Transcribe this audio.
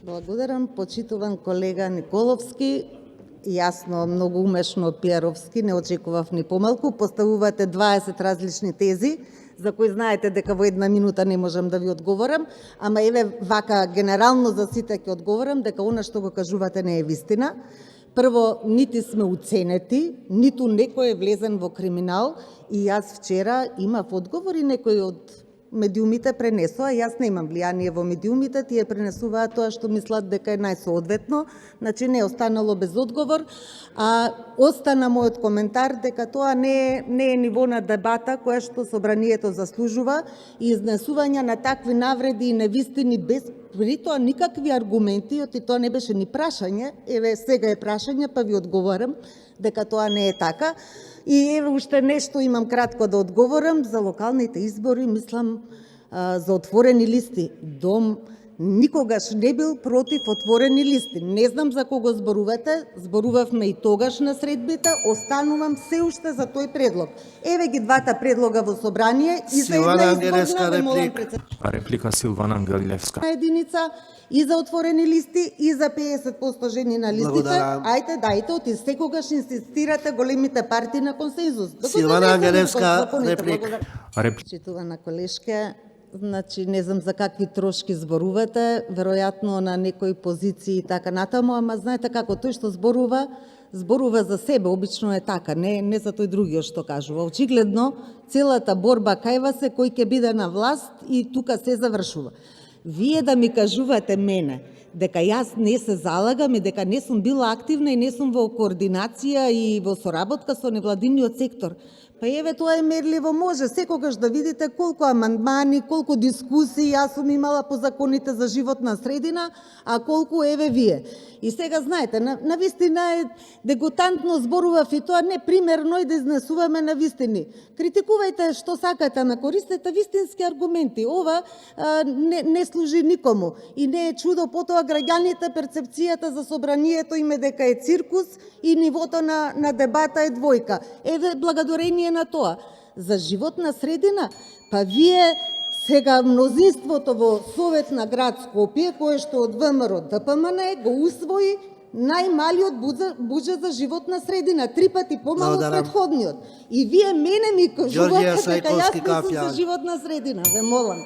Благодарам, почитуван колега Николовски. Јасно, многу умешно пиаровски, не очекував ни помалку. Поставувате 20 различни тези, за кои знаете дека во една минута не можам да ви одговорам, ама еве вака генерално за сите ќе одговорам дека она што го кажувате не е вистина. Прво, нити сме уценети, ниту некој е влезен во криминал и јас вчера имав одговори, некои од медиумите пренесоа, јас немам влијание во медиумите, тие пренесуваат тоа што мислат дека е најсоодветно, значи не е останало без одговор, а остана мојот коментар дека тоа не е ниво на дебата која што собранието заслужува и изнесување на такви навреди и невистини без при тоа никакви аргументи, оти тоа не беше ни прашање, еве сега е прашање, па ви одговорам дека тоа не е така. И еве уште нешто имам кратко да одговорам за локалните избори, мислам за отворени листи. Дом никогаш не бил против отворени листи. Не знам за кого зборувате, зборувавме и тогаш на средбите, останувам се уште за тој предлог. Еве ги двата предлога во собрание и за една изборна реплика Силвана Ангелевска. Единица и за отворени листи и за 50% жени на листите. Благодарам. Ајте, дајте, оти секогаш инсистирате големите партии на консензус. Силвана Ангелевска, реплика. Читувана колешка, значи не знам за какви трошки зборувате, веројатно на некои позиции и така натаму, ама знаете како тој што зборува за себе, обично е така, не за тој другиот што кажува. Очигледно, целата борба кајва се кој ќе биде на власт и тука се завршува. Вие да ми кажувате мене дека јас не се залагам и дека не сум била активна и не сум во координација и во соработка со невладиниот сектор. Па еве тоа е мерливо, може секогаш да видите колку амандмани, колку дискусии јас сум имала по законите за животна средина, а колку еве вие. И сега знаете, на вистина е дегутантно зборував и тоа не примерно и да изнесуваме на вистини. Критикувајте што сакате, на користете вистински аргументи. Ова не служи никому. И не е чудо потоа граѓаните перцепцијата за собранието им е дека е циркус и нивото на дебата е двојка. Еве благодарение на тоа. За животна средина, па вие сега мнозинството во Совет на град Скопје, кое што од ВМРО ДПМН го усвои најмалиот буџет за животна средина, 3 пати помалку од претходниот. И вие мене ми кажувате дека јас не сум за животна средина, ве молам.